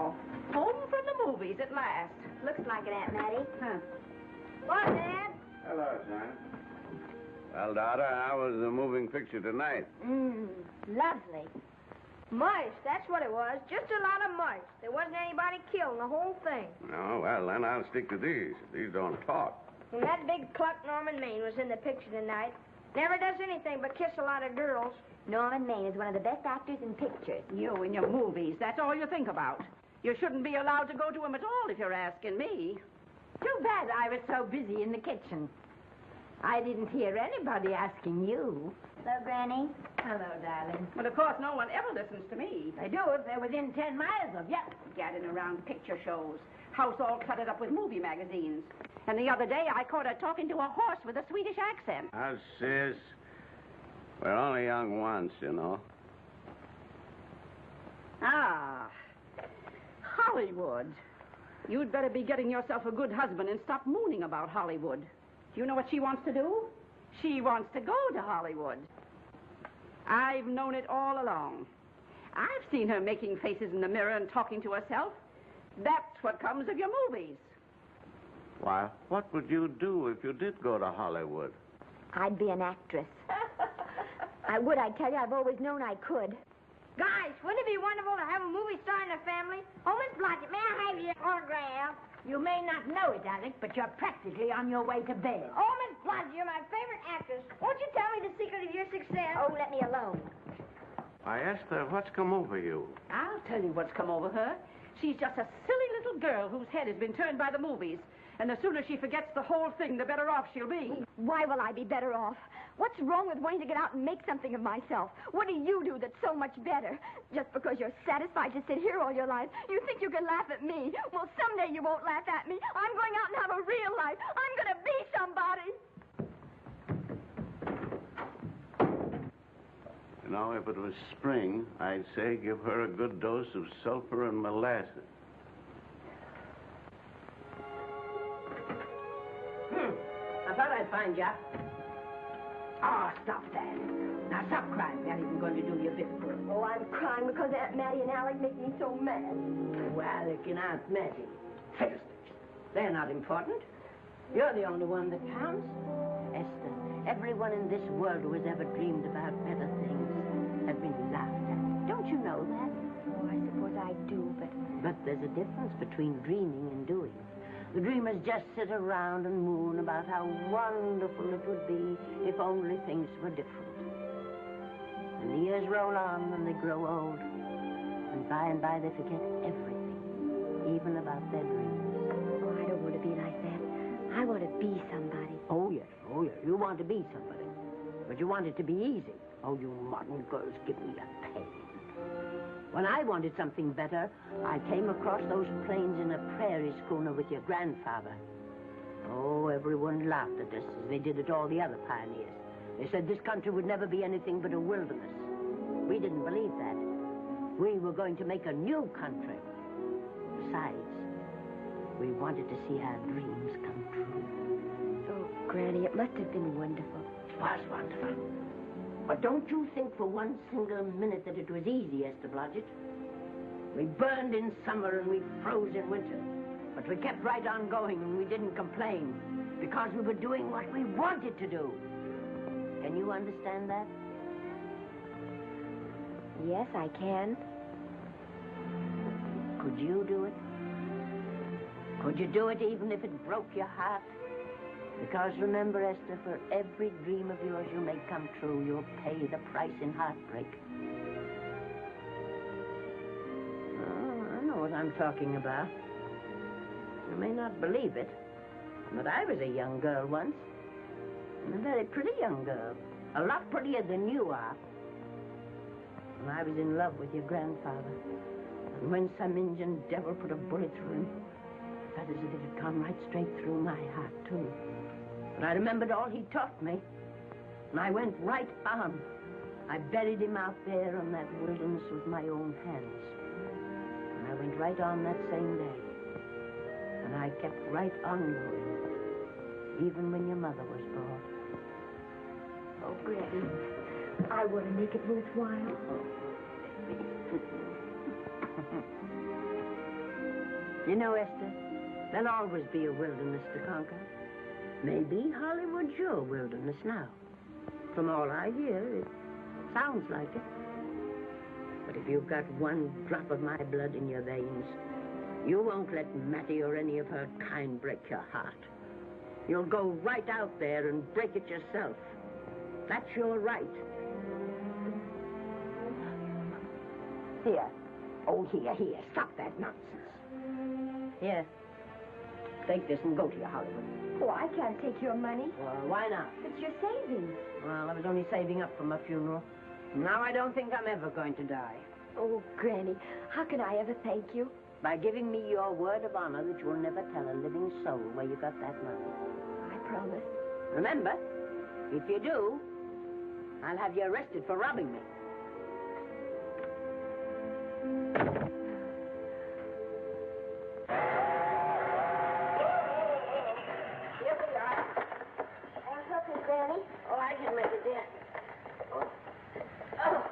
Oh, home from the movies at last. Looks like it, Aunt Mattie. Huh. What, Dad? Hello, son. Well, daughter, how was the moving picture tonight? Lovely. Mice, that's what it was. Just a lot of mice. There wasn't anybody killed in the whole thing. No, well, then I'll stick to these. These don't talk. And that big cluck Norman Maine was in the picture tonight. Never does anything but kiss a lot of girls. Norman Maine is one of the best actors in pictures. You and your movies, that's all you think about. You shouldn't be allowed to go to them at all if you're asking me. Too bad I was so busy in the kitchen. I didn't hear anybody asking you. Hello, Granny. Hello, darling. But, of course, no one ever listens to me. They do if they're within 10 miles of you. Gadding around picture shows. House all cluttered up with movie magazines. And the other day, I caught her talking to a horse with a Swedish accent. Now, sis, we're only young once, you know. Ah, Hollywood. You'd better be getting yourself a good husband and stop mooning about Hollywood. You know what she wants to do? She wants to go to Hollywood. I've known it all along. I've seen her making faces in the mirror and talking to herself. That's what comes of your movies. Why, what would you do if you did go to Hollywood? I'd be an actress. I would, I tell you. I've always known I could. Guys, wouldn't it be wonderful to have a movie star in the family? Oh, Miss Blodgett, may I have your autograph? You may not know it, Alec, but you're practically on your way to bed. Oh, Miss Blodgett, you're my favorite actress. Won't you tell me the secret of your success? Oh, let me alone. I asked her, what's come over you? I'll tell you what's come over her. She's just a silly little girl whose head has been turned by the movies. And the sooner she forgets the whole thing, the better off she'll be. Why will I be better off? What's wrong with wanting to get out and make something of myself? What do you do that's so much better? Just because you're satisfied to sit here all your life, you think you can laugh at me. Well, someday you won't laugh at me. I'm going out and have a real life. I'm going to be somebody. You know, if it was spring, I'd say give her a good dose of sulfur and molasses. I thought I'd find you. Oh, stop that. Now, stop crying. That isn't going to do you a bit of good. Oh, I'm crying because Aunt Mattie and Alec make me so mad. Oh, Alec and Aunt Mattie. Fiddlesticks. They're not important. You're the only one that counts. Esther, everyone in this world who has ever dreamed about better things has been laughed at. Don't you know that? Oh, I suppose I do, but... But there's a difference between dreaming and doing. The dreamers just sit around and moon about how wonderful it would be if only things were different. And the years roll on and they grow old. And by they forget everything, even about their dreams. Oh, I don't want to be like that. I want to be somebody. Oh, yes. You want to be somebody. But you want it to be easy. Oh, you modern girls give me a pain. When I wanted something better, I came across those plains in a prairie schooner with your grandfather. Oh, everyone laughed at us as they did at all the other pioneers. They said this country would never be anything but a wilderness. We didn't believe that. We were going to make a new country. Besides, we wanted to see our dreams come true. Oh, Granny, it must have been wonderful. It was wonderful. But don't you think for one single minute that it was easy, Esther Blodgett? We burned in summer and we froze in winter. But we kept right on going and we didn't complain because we were doing what we wanted to do. Can you understand that? Yes, I can. Could you do it? Could you do it even if it broke your heart? Because remember, Esther, for every dream of yours you make come true, you'll pay the price in heartbreak. Oh, I know what I'm talking about. You may not believe it, but I was a young girl once. And a very pretty young girl. A lot prettier than you are. And I was in love with your grandfather. And when some Indian devil put a bullet through him, it felt as if it had gone right straight through my heart, too. But I remembered all he taught me, and I went right on. I buried him out there in that wilderness with my own hands. And I went right on that same day. And I kept right on going, even when your mother was born. Oh, Granny, I want to make it worthwhile. You know, Esther, there'll always be a wilderness to conquer. Maybe Hollywood's your wilderness now. From all I hear, it sounds like it. But if you've got one drop of my blood in your veins, you won't let Mattie or any of her kind break your heart. You'll go right out there and break it yourself. That's your right. Here. Oh, here. Stop that nonsense. Here. Take this and go to your Hollywood. Oh, I can't take your money. Well, why not? It's your savings. Well, I was only saving up for my funeral. Now I don't think I'm ever going to die. Oh, Granny, how can I ever thank you? By giving me your word of honor that you'll never tell a living soul where you got that money. I promise. Remember, if you do, I'll have you arrested for robbing me. Here we are. I'll help you, Granny. Oh, I can make it, dear. Oh,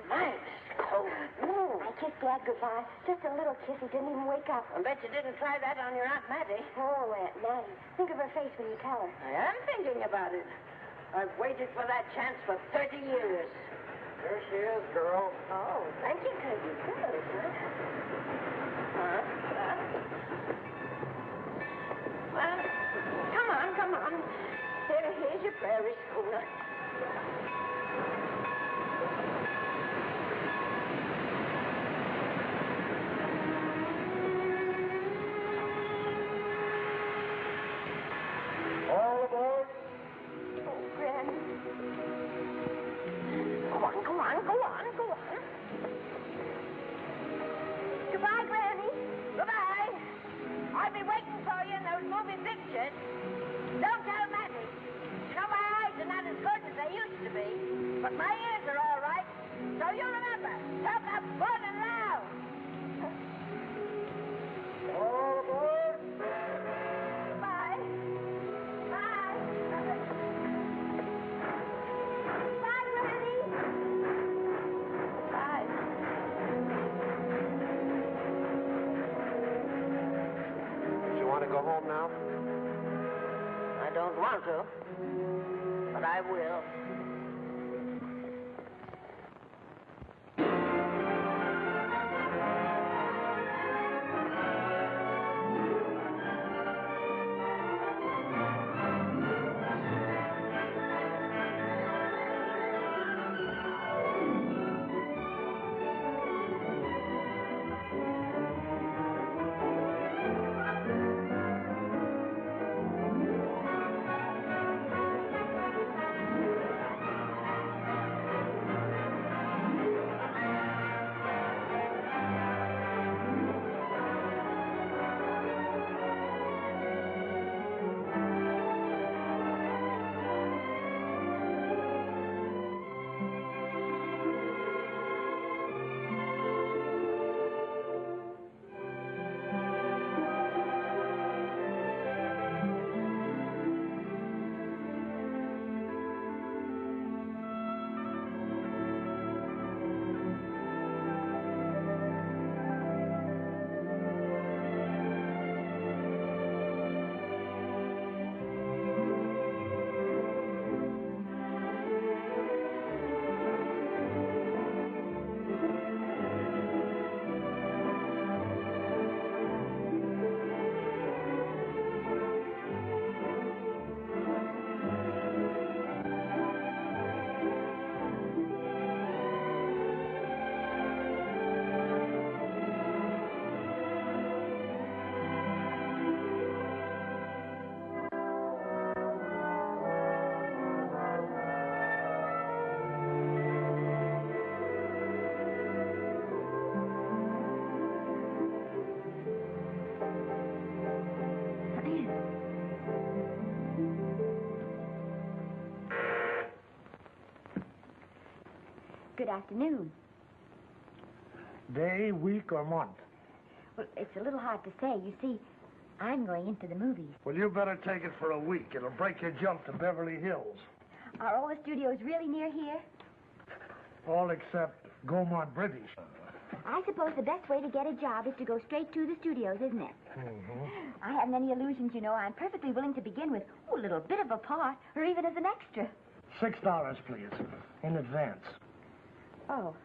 nice. Cold. I kissed Dad goodbye. Just a little kiss. He didn't even wake up. I bet you didn't try that on your Aunt Mattie. Oh, Aunt Mattie. Think of her face when you tell her. I am thinking about it. I've waited for that chance for 30 years. There she is, girl. Oh, thank you, Cousin. Good. Well, come on. Here's your prairie schooner. All aboard. Oh, Granny. Go on. Goodbye, Granny. Goodbye. I'll be waiting for you in those movie pictures. Don't tell Mattie. You know, my eyes are not as good as they used to be, but my ears are all right. So you remember, talk up good and loud. All aboard. Bye. Bye. Bye, Granny. Bye. You want to go home now? I don't want to, but I will. Good afternoon. Day, week, or month? Well, it's a little hard to say. You see, I'm going into the movies. Well, you better take it for a week. It'll break your jump to Beverly Hills. Are all the studios really near here? All except Gaumont British. I suppose the best way to get a job is to go straight to the studios, isn't it? Mm-hmm. I haven't any illusions, you know. I'm perfectly willing to begin with a little bit of a part, or even as an extra. $6, please, in advance. Oh.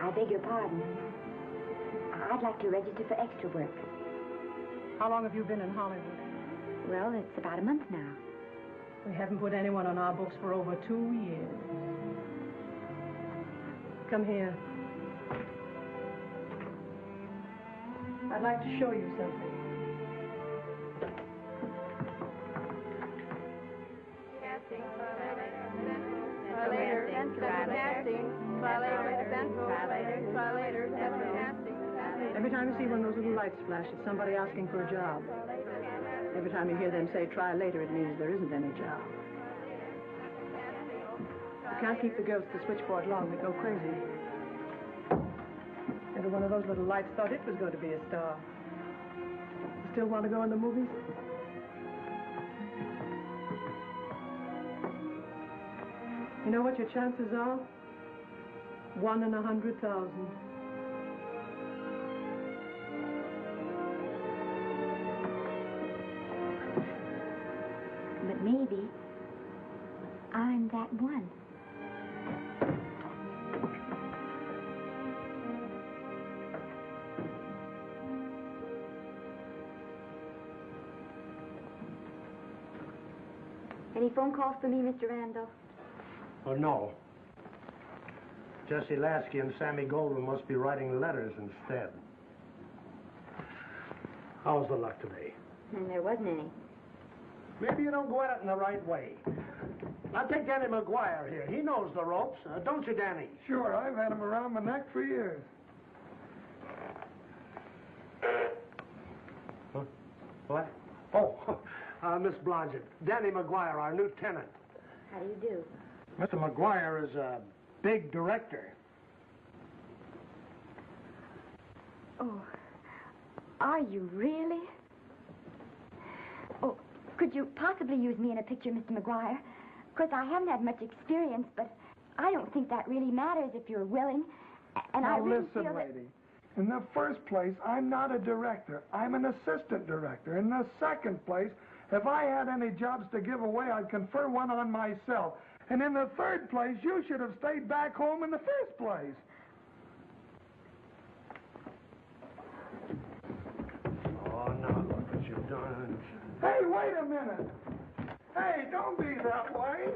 I beg your pardon. I'd like to register for extra work. How long have you been in Hollywood? Well, it's about a month now. We haven't put anyone on our books for over 2 years. Come here. I'd like to show you something. Every time you see one of those little lights flash, it's somebody asking for a job. Every time you hear them say, try later, it means there isn't any job. You can't keep the girls at the switchboard long. They go crazy. Every one of those little lights thought it was going to be a star. You still want to go in the movies? You know what your chances are? 1 in 100,000. But maybe I'm that one. Any phone calls for me, Mr. Randall? Oh, no. Jesse Lasky and Sammy Goldwyn must be writing letters instead. How's the luck today? And there wasn't any. Maybe you don't go at it in the right way. Now, take Danny McGuire here. He knows the ropes. Don't you, Danny? Sure, I've had him around my neck for years. Huh? What? Oh, Miss Blodgett. Danny McGuire, our new tenant. How do you do? Mr. McGuire is a big director. Oh, are you really? Oh, could you possibly use me in a picture, Mr. McGuire? Of course, I haven't had much experience, but I don't think that really matters if you're willing. And Now, I really listen, feel that... lady. In the first place, I'm not a director. I'm an assistant director. In the second place, if I had any jobs to give away, I'd confer one on myself. And in the third place, you should have stayed back home in the first place. Oh, now look what you've done. Hey, wait a minute. Hey, don't be that way.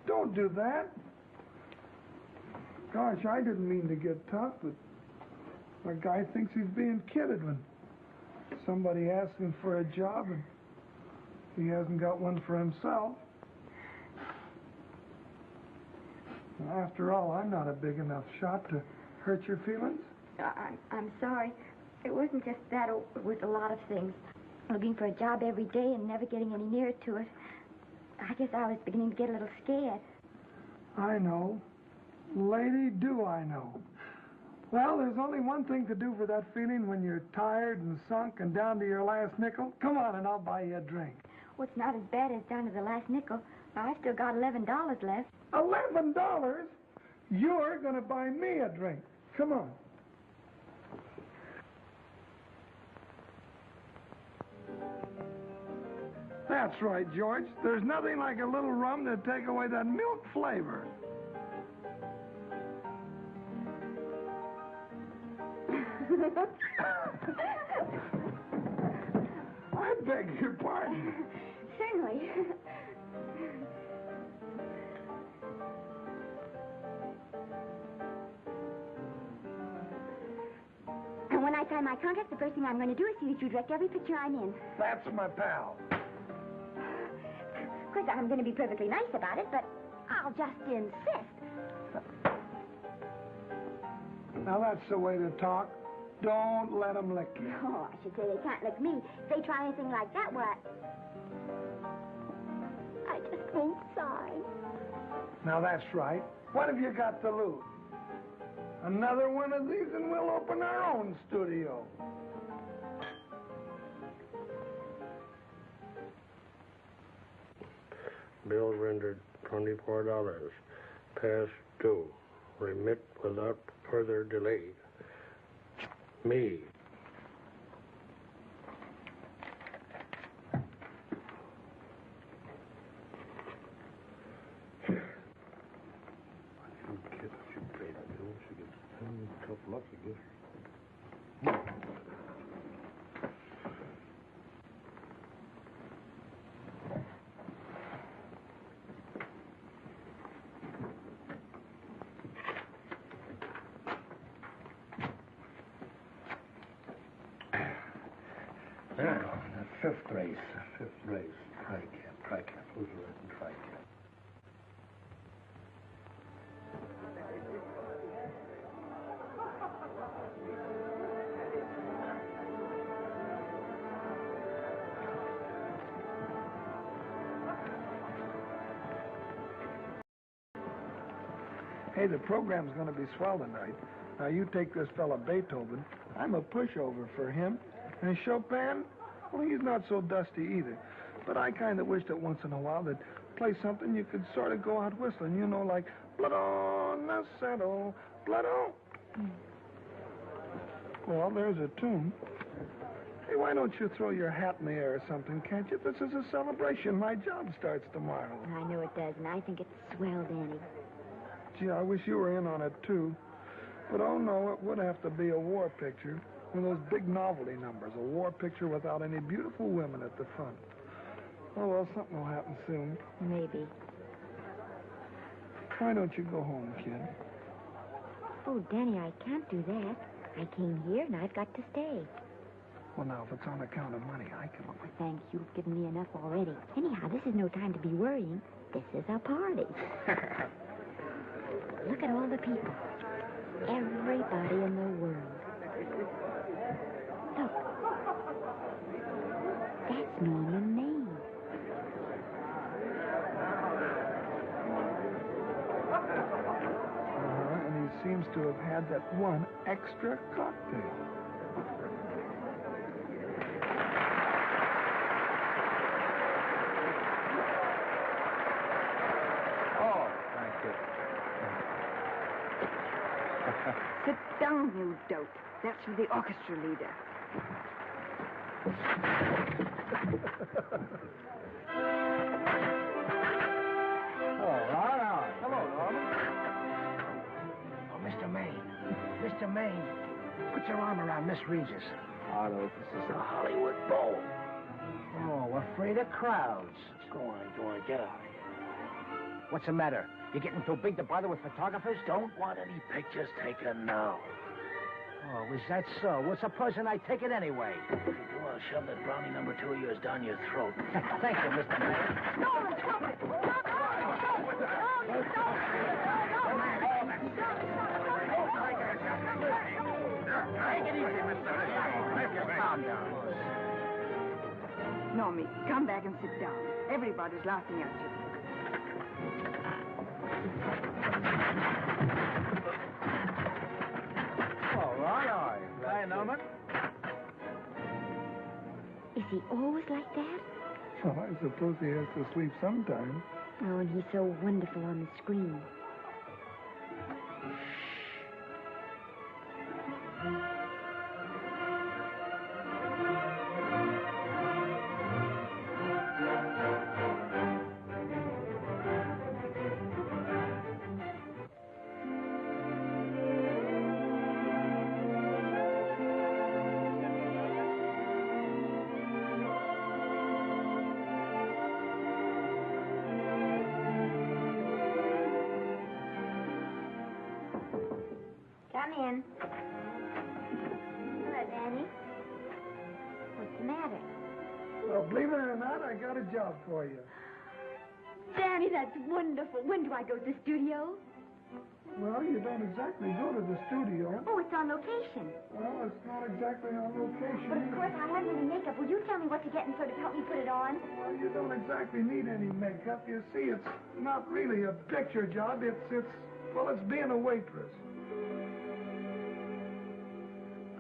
Don't do that. Gosh, I didn't mean to get tough, but a guy thinks he's being kidded when somebody asks him for a job and he hasn't got one for himself. After all, I'm not a big enough shot to hurt your feelings. I'm sorry. It wasn't just that. It was a lot of things. Looking for a job every day and never getting any nearer to it. I guess I was beginning to get a little scared. I know. Lady, do I know. Well, there's only one thing to do for that feeling when you're tired and sunk and down to your last nickel. Come on and I'll buy you a drink. Well, it's not as bad as down to the last nickel. I've still got $11 left. $11? You're going to buy me a drink. Come on. That's right, George. There's nothing like a little rum to take away that milk flavor. I beg your pardon. Certainly. when I sign my contract, the first thing I'm going to do is see that you direct every picture I'm in. That's my pal. Of course, I'm going to be perfectly nice about it, but I'll just insist. Now, that's the way to talk. Don't let them lick you. Oh, I should say they can't lick me. If they try anything like that, what? I just won't sign. Now, that's right. What have you got to lose? Another one of these and we'll open our own studio. Bill rendered $24. Past due. Remit without further delay. Me. Tough luck, I guess. The fifth race. Tri-cap. Who's riding tri-cap? Hey, the program's going to be swell tonight. Now, you take this fella Beethoven. I'm a pushover for him. And Chopin, well, he's not so dusty either. But I kind of wish that once in a while they'd play something you could sort of go out whistling, you know, like Blood on the Saddle, Blood on. Well, there's a tune. Hey, why don't you throw your hat in the air or something, can't you? This is a celebration. My job starts tomorrow. I know it does, and I think it's swell, Danny. Gee, I wish you were in on it, too. But, oh, no, it would have to be a war picture. One of those big novelty numbers. A war picture without any beautiful women at the front. Oh, well, something will happen soon. Maybe. Why don't you go home, kid? Oh, Danny, I can't do that. I came here, and I've got to stay. Well, now, if it's on account of money, I can... Oh, thanks. You've given me enough already. Anyhow, this is no time to be worrying. This is a party. Look at all the people. Everybody in the world. Look. That's Norman Maine. And he seems to have had that one extra cocktail. Oh, thank you. Sit down, you dope. That's for the orchestra leader. All right. Hello, Norman. Oh, Mr. Maine, put your arm around Miss Regis. Otto, this is a Hollywood bowl. Oh, afraid of crowds. Go on, get out of here. What's the matter? You getting too big to bother with photographers? Don't want any pictures taken now. Oh, is that so? Well, supposing I take it anyway. If you do, I'll shove that brownie number 2 of yours down your throat. Thank you, Mr. Maine. No, stop it! Take it easy, Mr. Calm down. Normie, come back and sit down. Everybody's laughing at you. All right. Hi, Norman. Is he always like that? Well, I suppose he has to sleep sometime. Oh, and he's so wonderful on the screen. Come in. Danny, what's the matter? Well, believe it or not, I got a job for you. Danny, that's wonderful. When do I go to the studio? Well, you don't exactly go to the studio. Oh, it's on location. Well, it's not exactly on location. But of course, I haven't any makeup. Will you tell me what to get and sort of help me put it on? Well, you don't exactly need any makeup. You see, it's not really a picture job. It's being a waitress.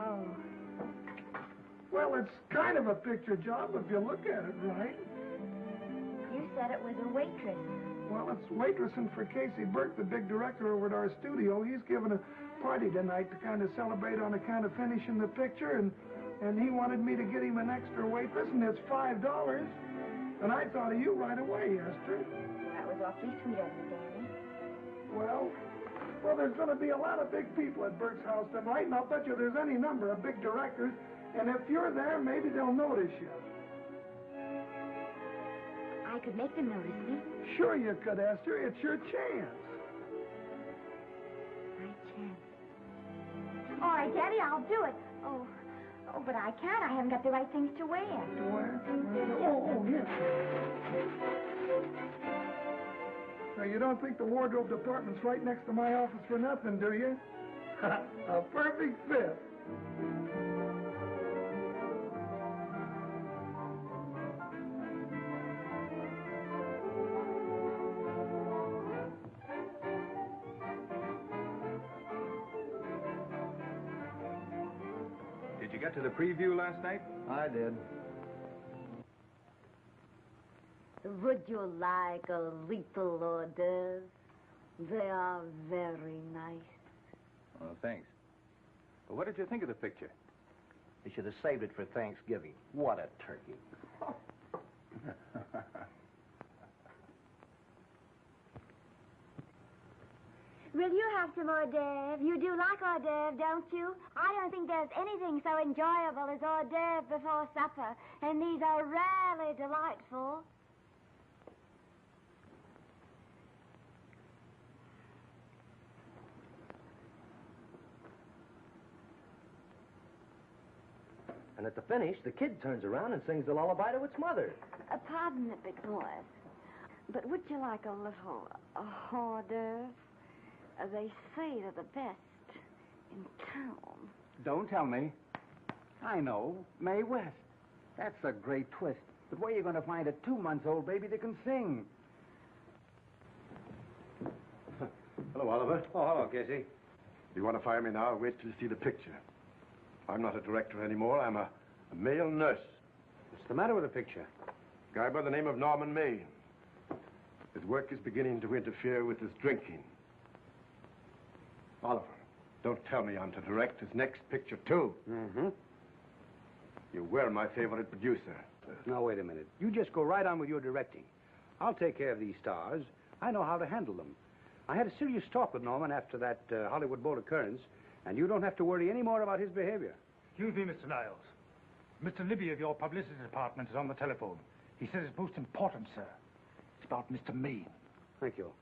Oh. Well, it's kind of a picture job if you look at it right. You said it was a waitress. Well, it's waitressing for Casey Burke, the big director over at our studio. He's giving a party tonight to kind of celebrate on account of finishing the picture, and he wanted me to get him an extra waitress, and it's $5. And I thought of you right away, Esther. That was awfully sweet of you, Danny. Well, there's going to be a lot of big people at Burke's house tonight, and I'll bet you there's any number of big directors, and if you're there, maybe they'll notice you. I could make them notice me. Sure you could, Esther. It's your chance. My chance. All right, Daddy, I'll do it. Oh, but I can't. I haven't got the right things to wear. To wear? Oh, yes. Now, you don't think the wardrobe department's right next to my office for nothing, do you? A perfect fit. Did you get to the preview last night? I did. Would you like a little hors d'oeuvre? They are very nice. Well, thanks. But what did you think of the picture? You should have saved it for Thanksgiving. What a turkey. Will you have some hors d'oeuvre? You do like hors d'oeuvre, don't you? I don't think there's anything so enjoyable as hors d'oeuvre before supper, and these are really delightful. And at the finish, the kid turns around and sings the lullaby to its mother. Pardon the big voice, but would you like a little hors d'oeuvre? They say they're the best in town. Don't tell me. I know. Mae West. That's a great twist. But where are you going to find a 2-month-old baby that can sing? Hello, Oliver. Oh, hello, Casey. If you want to fire me now, wait till you see the picture. I'm not a director anymore. I'm a male nurse. What's the matter with the picture? A guy by the name of Norman May. His work is beginning to interfere with his drinking. Oliver, don't tell me I'm to direct his next picture, too. Mm-hmm. You were my favorite producer. Now, wait a minute. You just go right on with your directing. I'll take care of these stars. I know how to handle them. I had a serious talk with Norman after that Hollywood Bowl occurrence, and you don't have to worry any more about his behavior. Excuse me, Mr. Niles. Mr. Libby of your publicity department is on the telephone. He says it's most important, sir. It's about Mr. Maine. Thank you.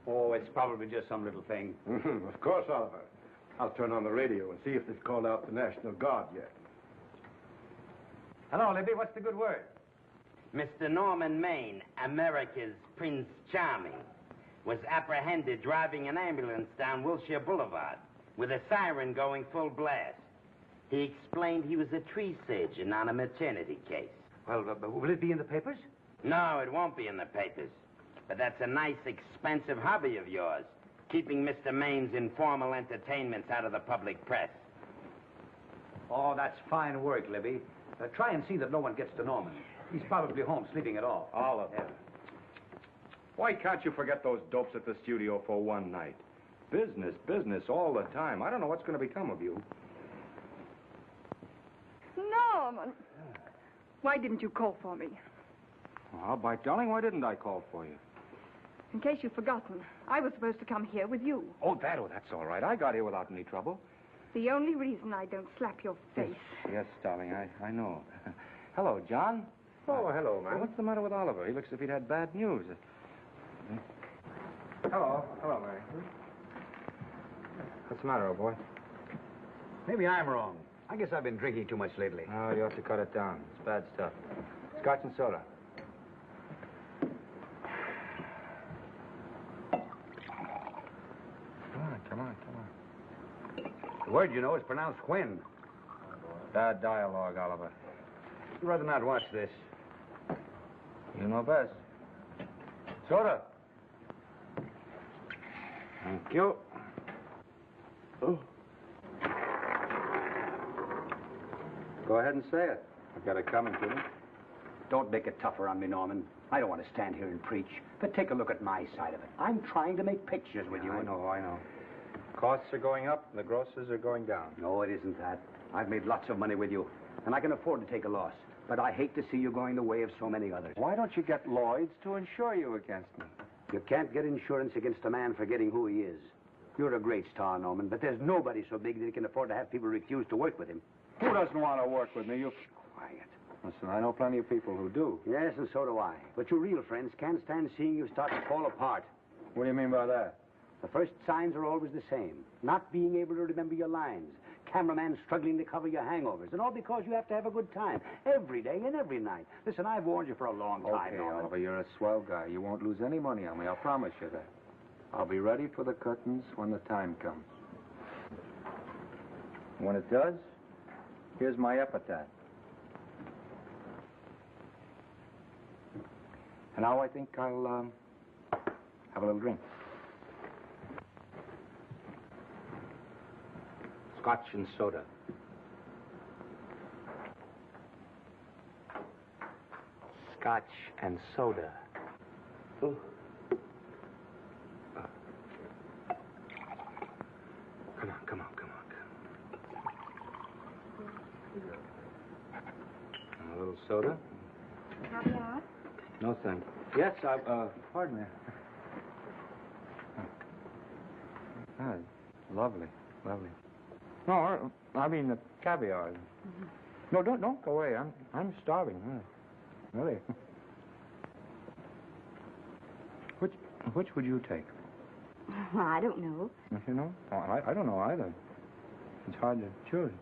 Oh, it's probably just some little thing. Of course, Oliver. I'll turn on the radio and see if they've called out the National Guard yet. Hello, Libby. What's the good word? Mr. Norman Maine, America's Prince Charming, was apprehended driving an ambulance down Wilshire Boulevard with a siren going full blast. He explained he was a tree surgeon on a maternity case. Well, will it be in the papers? No, it won't be in the papers. But that's a nice, expensive hobby of yours, keeping Mr. Maine's informal entertainments out of the public press. Oh, that's fine work, Libby. Try and see that no one gets to Norman. He's probably home sleeping it off. Oliver. Yeah. Why can't you forget those dopes at the studio for one night? Business, business all the time. I don't know what's going to become of you. Norman! Why didn't you call for me? Well, by darling, why didn't I call for you? In case you've forgotten, I was supposed to come here with you. Oh, that's all right. I got here without any trouble. The only reason I don't slap your face. Yes, darling, I know. Hello, John. Oh, hello, man. What's the matter with Oliver? He looks as if he'd had bad news. Hello, Mary. What's the matter, old boy? Maybe I'm wrong. I guess I've been drinking too much lately. Oh, you ought to cut it down. It's bad stuff. Scotch and soda. Come on. The word, you know, is pronounced when. Bad dialogue, Oliver. I'd rather not watch this. You know best. Soda. Thank you. Oh. Go ahead and say it. I've got it coming to me. Don't make it tougher on me, Norman. I don't want to stand here and preach, but take a look at my side of it. I'm trying to make pictures with you. I know. Costs are going up, and the grosses are going down. No, it isn't that. I've made lots of money with you, and I can afford to take a loss. But I hate to see you going the way of so many others. Why don't you get Lloyd's to insure you against me? You can't get insurance against a man forgetting who he is. You're a great star, Norman, but there's nobody so big that he can afford to have people refuse to work with him. Who doesn't want to work with me? You... Quiet. Listen, I know plenty of people who do. Yes, and so do I. But your real friends can't stand seeing you start to fall apart. What do you mean by that? The first signs are always the same. Not being able to remember your lines. Cameraman struggling to cover your hangovers. And all because you have to have a good time. Every day and every night. Listen, I've warned you for a long time, Okay, Norman. Oliver, you're a swell guy. You won't lose any money on me. I'll promise you that. I'll be ready for the curtains when the time comes. When it does, here's my epitaph. And now I think I'll have a little drink. Scotch and soda. Scotch and soda. Ooh. Come on. A little soda? Caviar? No, thanks. Yes, pardon me. Ah, lovely. No, I mean the caviar. Mm-hmm. No, don't go away. I'm starving. Really. Which would you take? Well, I don't know. You know? Oh, I don't know either. It's hard to choose.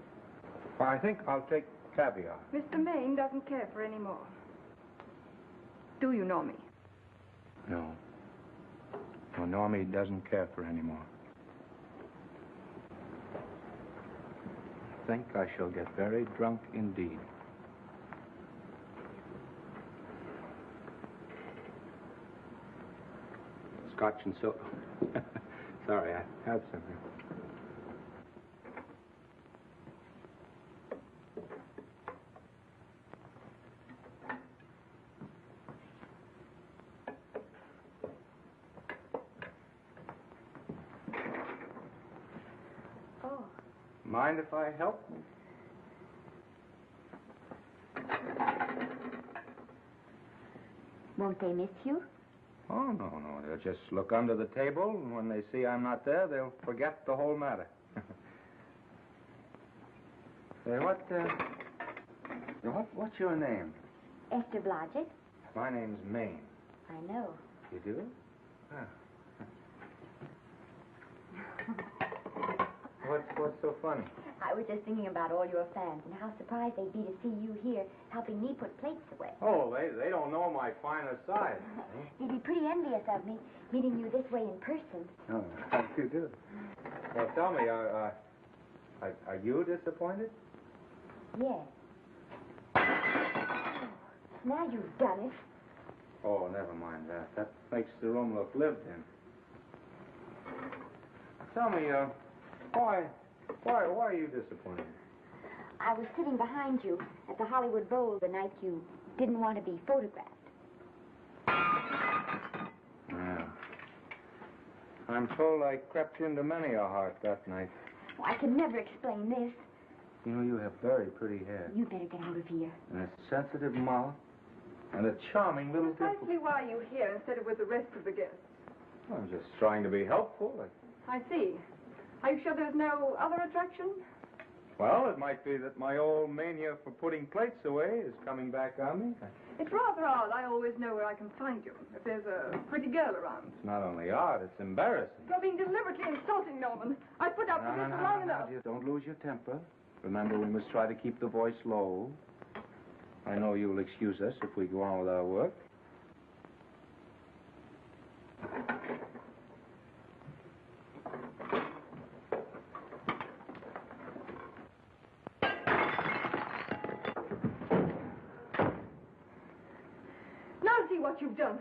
Well, I think I'll take caviar. Mr. Maine doesn't care for any more. Do you know me? No. No, Normie doesn't care for any more. I think I shall get very drunk indeed. Scotch and soda. Sorry, I had something. Oh. Mind if I help? Won't they miss you? Oh, no. They'll just look under the table, and when they see I'm not there, they'll forget the whole matter. Say, what's your name? Esther Blodgett. My name's Maine. I know. You do? Ah. What's so funny? I was just thinking about all your fans and how surprised they'd be to see you here helping me put plates away. Oh, they don't know my finer side. They'd be pretty envious of me, meeting you this way in person. Oh, how do you do? Well, tell me, are you disappointed? Yes. Now you've done it. Oh, never mind that. That makes the room look lived in. Tell me, why are you disappointed? I was sitting behind you at the Hollywood Bowl the night you didn't want to be photographed. Yeah. I'm told I crept into many a heart that night. Oh, I can never explain this. You know, you have very pretty hair. You better get out of here. And a sensitive mouth. And a charming little dimple. Precisely why are you here instead of with the rest of the guests? I'm just trying to be helpful. I see. Are you sure there's no other attraction? Well, it might be that my old mania for putting plates away is coming back on me. It's rather odd. I always know where I can find you if there's a pretty girl around. It's not only odd, it's embarrassing. You're being deliberately insulting, Norman. I put up with this for long enough. Dear, don't lose your temper. Remember, we must try to keep the voice low. I know you'll excuse us if we go on with our work. Now see what you've done.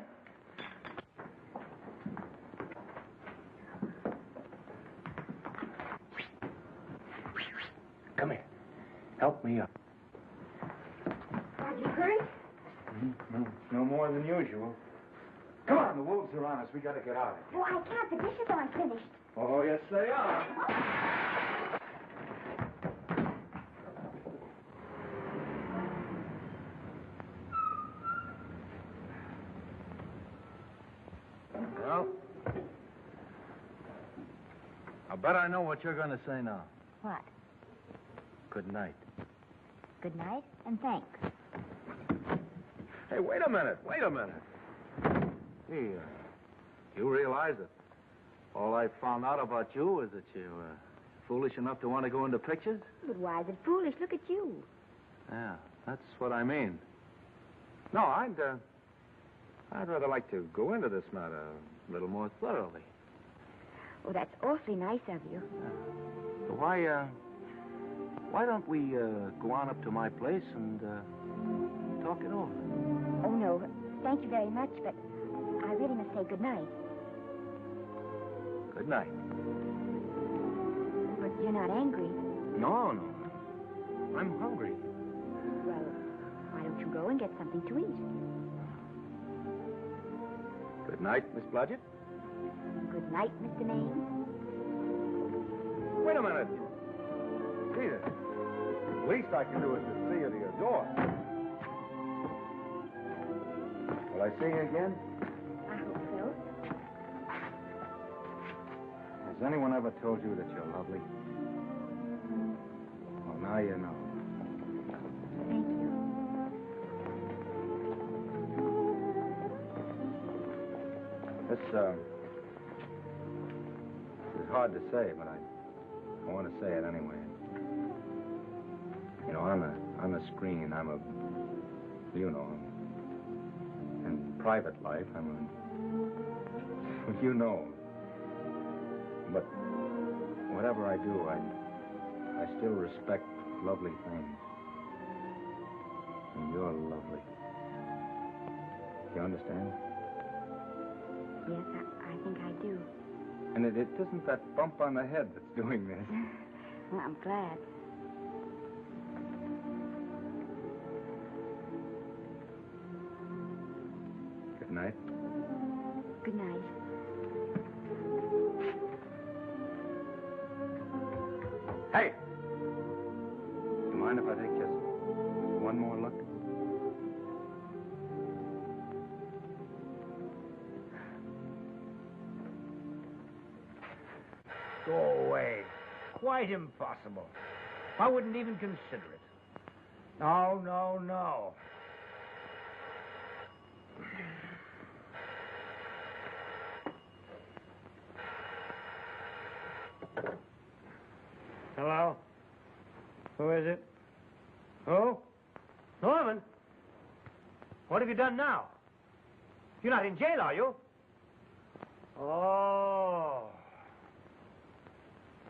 Come here. Help me up. Are you hurt? No more than usual. Come on, the wolves are on us. We gotta get out of here. Oh, I can't. The dishes aren't finished. Oh, yes, they are. Well, I bet I know what you're going to say now. What? Good night. Good night, and thanks. Hey, wait a minute. Hey, you realize that all I found out about you is that you're foolish enough to want to go into pictures? But why is it foolish? Look at you. Yeah, that's what I mean. No, I'd rather like to go into this matter a little more thoroughly. Oh, that's awfully nice of you. So why don't we go on up to my place and talk it over? Oh, no. Thank you very much, but I really must say good night. Good night. But you're not angry. No. I'm hungry. Well, why don't you go and get something to eat? Good night, Miss Blodgett. Good night, Mr. Maine. Wait a minute. Peter, the least I can do is to see you to your door. Will I see you again? I hope so. Has anyone ever told you that you're lovely? Well, now you know. Thank you. This is hard to say, but I want to say it anyway. You know, on the screen, in private life, you know. But whatever I do, I still respect lovely things. And you're lovely. You understand? Yes, I think I do. And it isn't that bump on the head that's doing this. Well, I'm glad. Good night. Good night. Hey! You mind if I take just one more look? Go away. Quite impossible. I wouldn't even consider it. No. Hello? Who is it? Who? Norman? What have you done now? You're not in jail, are you? Oh.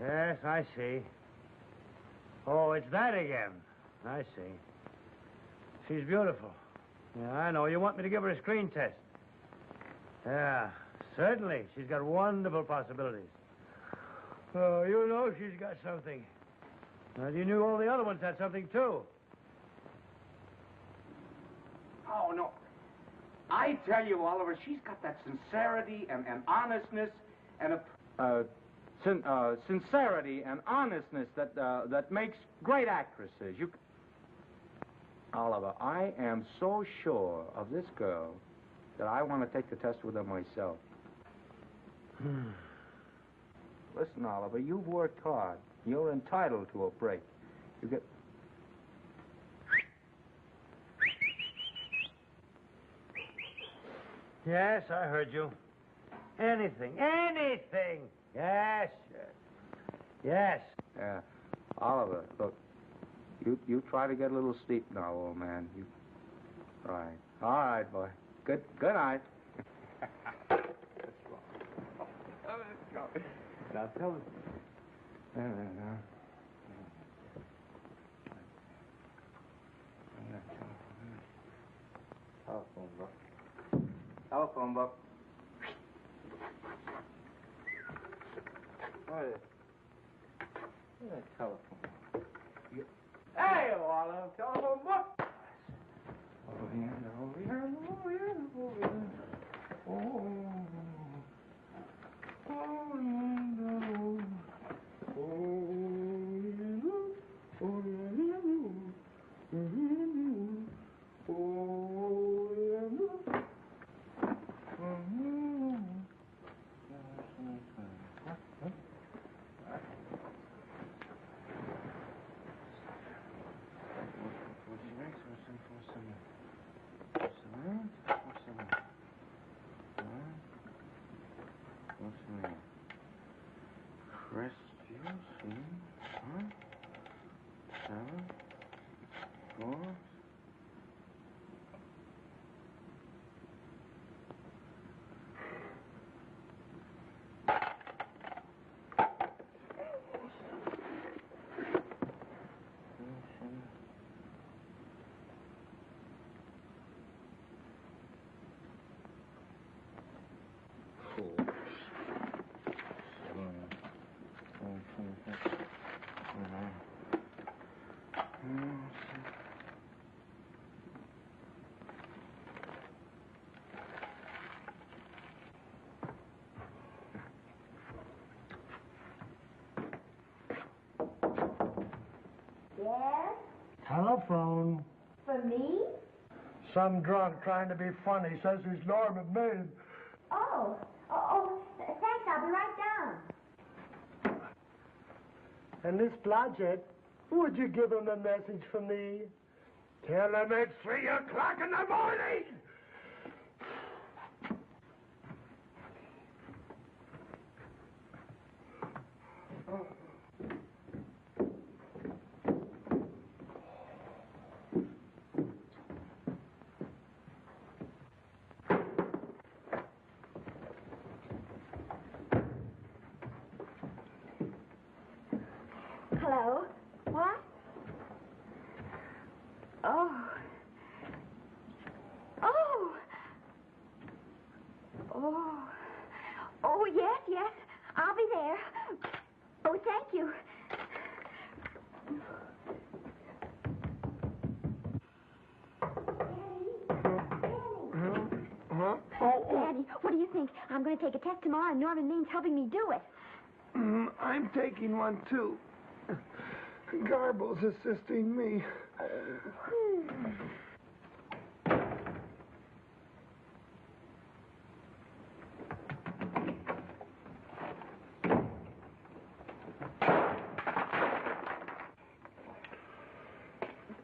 Yes, I see. Oh, it's that again. I see. She's beautiful. Yeah, I know. You want me to give her a screen test? Yeah, certainly. She's got wonderful possibilities. Oh, you know she's got something. Well, you knew all the other ones had something, too. Oh, no. I tell you, Oliver, she's got that sincerity and honestness and a... Sincerity and honestness that makes great actresses. Oliver, I am so sure of this girl that I want to take the test with her myself. Listen, Oliver, you've worked hard. You're entitled to a break. You get... Yes, I heard you. Anything. Yes, yes. Yeah. Oliver, look, you try to get a little sleep now, old man. Right. All right, boy. Good night. Let's go. Now tell us. Telephone book. What is that telephone? Hey, Oliver, telephone book. Over here. Yes? Telephone. For me? Some drunk trying to be funny says he's Norman Maine. Oh, thanks. I'll be right down. And Miss Blodgett, would you give him a message for me? Tell him it's 3 o'clock in the morning. Hello? What? Oh. Oh. Oh. Oh, yes. I'll be there. Oh, thank you. Huh? Daddy, what do you think? I'm going to take a test tomorrow, and Norman Maine's helping me do it. I'm taking one, too. Garble's assisting me.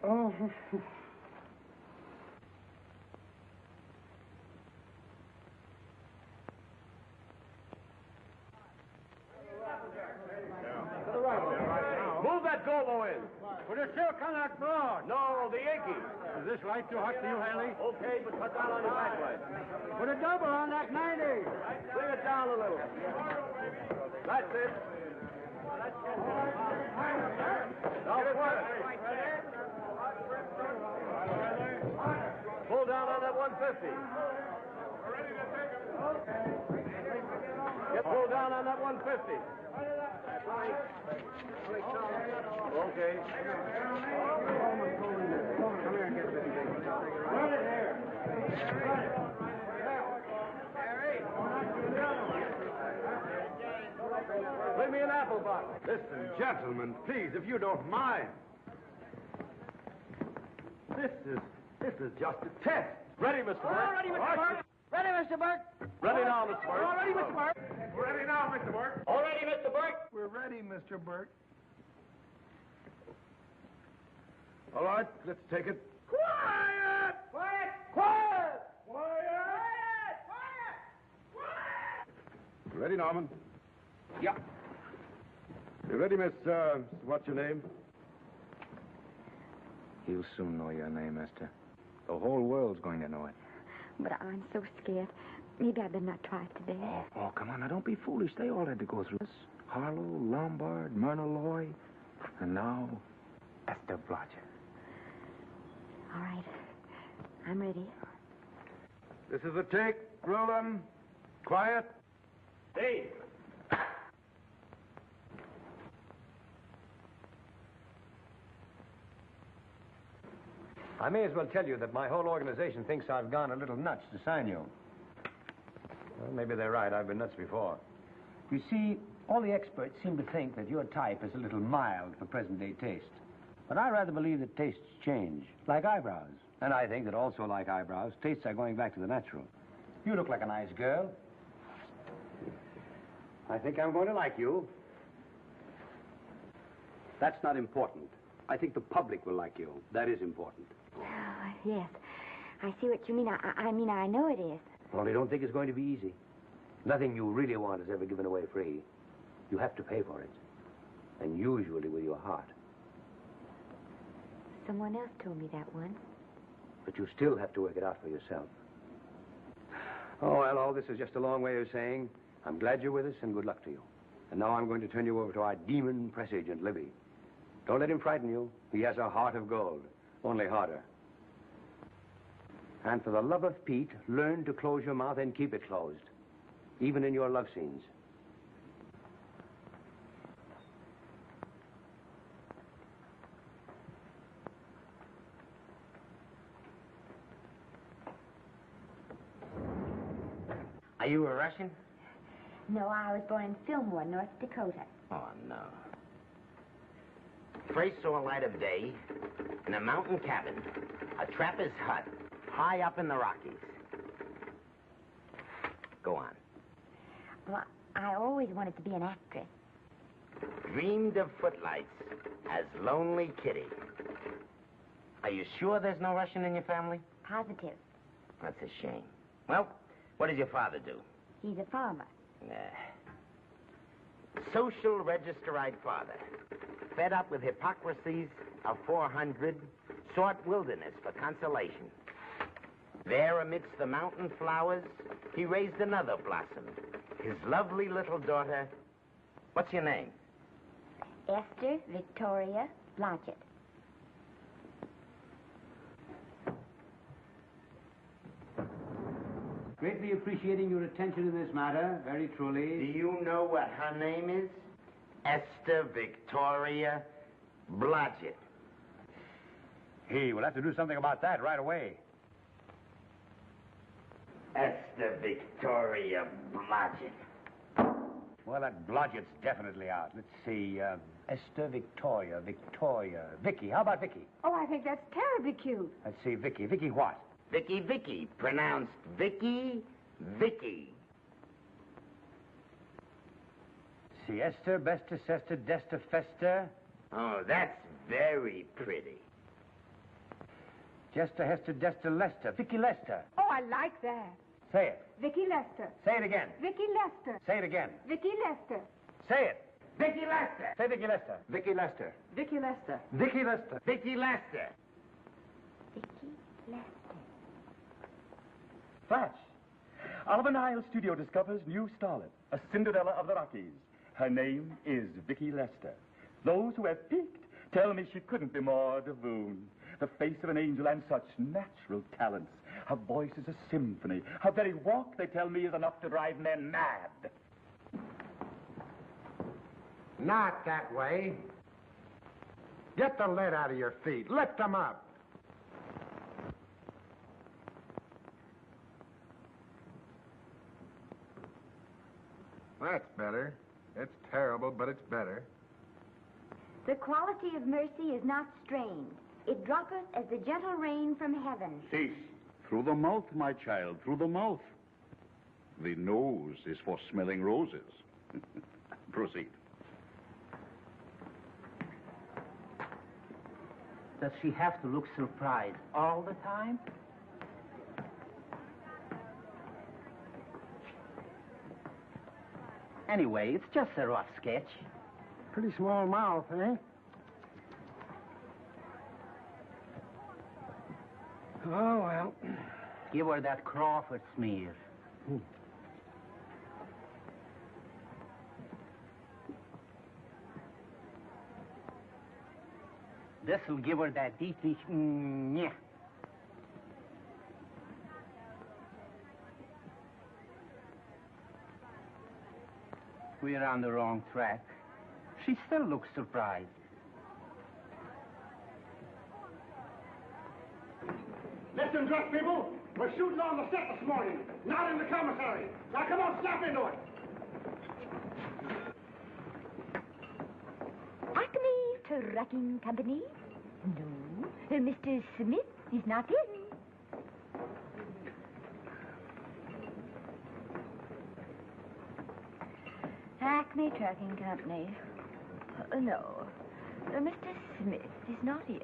Oh. Move that Golo in. Put a silk on that broad. No, the Yankee. Is this light too hot for you, Hanley? Okay, but cut down on your backlight. Put a double on that 90. Bring it down a little. That's it. Now quiet. Pull down on that 150. Get pulled down on that 150. Okay. Come here and get this thing. Run it here. Bring me an apple box. Listen, gentlemen, please, if you don't mind. This is just a test. Ready, Mr. Burke? All ready, Mr. Burke. Ready, Mr. Burke. Ready now, Mr. Burke. All ready, Mr. Burke. Ready now, Mr. Burke. All ready, Mr. Burke. We're ready, Mr. Burke. All right, let's take it. Quiet! Quiet! Quiet! Quiet! Ready, Norman? Yeah. You ready, Miss, what's your name? You'll soon know your name, Esther. The whole world's going to know it. But I'm so scared. Maybe I better not try it today. Oh, come on. Now, don't be foolish. They all had to go through this. Harlow, Lombard, Myrna Loy, and now Esther Blodgett. All right. I'm ready. This is a take. Roll 'em. Quiet. Hey! I may as well tell you that my whole organization thinks I've gone a little nuts to sign you. Well, maybe they're right. I've been nuts before. You see, all the experts seem to think that your type is a little mild for present-day taste. But I rather believe that tastes change, like eyebrows. And I think that also, like eyebrows, tastes are going back to the natural. You look like a nice girl. I think I'm going to like you. That's not important. I think the public will like you. That is important. Oh, yes. I see what you mean. I mean, I know it is. Only don't think it's going to be easy. Nothing you really want is ever given away free. You have to pay for it. And usually with your heart. Someone else told me that once. But you still have to work it out for yourself. Oh, well, all this is just a long way of saying, I'm glad you're with us and good luck to you. And now I'm going to turn you over to our demon press agent, Libby. Don't let him frighten you. He has a heart of gold, only harder. And for the love of Pete, learn to close your mouth and keep it closed, even in your love scenes. Are you a Russian? No, I was born in Fillmore, North Dakota. Oh, no. First saw light of day in a mountain cabin, a trapper's hut, high up in the Rockies. Go on. Well, I always wanted to be an actress. Dreamed of footlights as Lonely Kitty. Are you sure there's no Russian in your family? Positive. That's a shame. Well, what does your father do? He's a farmer. Social registerite father. Fed up with hypocrisies of 400, sought wilderness for consolation. There amidst the mountain flowers, he raised another blossom. His lovely little daughter. What's your name? Esther Victoria Blodgett. Greatly appreciating your attention in this matter, very truly. Do you know what her name is? Esther Victoria Blodgett. Hey, we'll have to do something about that right away. Esther Victoria Blodgett. Well, that Blodgett's definitely out. Let's see, Esther Victoria, Vicky. How about Vicky? Oh, I think that's terribly cute. Let's see, Vicky. Vicky what? Vicky. Pronounced Vicky. See, Esther, Bester, Sester, Dester, Fester. Oh, that's very pretty. Jester, Hester, Dester, Lester. Vicky Lester. Oh, I like that. Say it. Vicky Lester. Say it again. Vicky Lester. Say it again. Vicky Lester. Say it. Vicky Lester. Say Vicky Lester. Vicky Lester. Vicky Lester. Vicky Lester. Vicky Lester. Vicky Lester. Flash. Oliver Nile Studio discovers new starlet, a Cinderella of the Rockies. Her name is Vicky Lester. Those who have peeked tell me she couldn't be more divoon. The face of an angel and such natural talents. Her voice is a symphony. Her very walk, they tell me, is enough to drive men mad. Not that way. Get the lead out of your feet. Lift them up. That's better. It's terrible, but it's better. The quality of mercy is not strained. It droppeth as the gentle rain from heaven. Cease. Through the mouth, my child, through the mouth. The nose is for smelling roses. Proceed. Does she have to look surprised all the time? Anyway, it's just a rough sketch. Pretty small mouth, eh? Oh, well. Give her that Crawford smear. This'll give her that deeply... yeah. We're on the wrong track. She still looks surprised. Listen, dress people. We're shooting on the set this morning, not in the commissary. Now, come on, snap into it. Acme Trucking Company? No. Mr. Smith is not in. Acme Trucking Company. No. Mr. Smith is not in.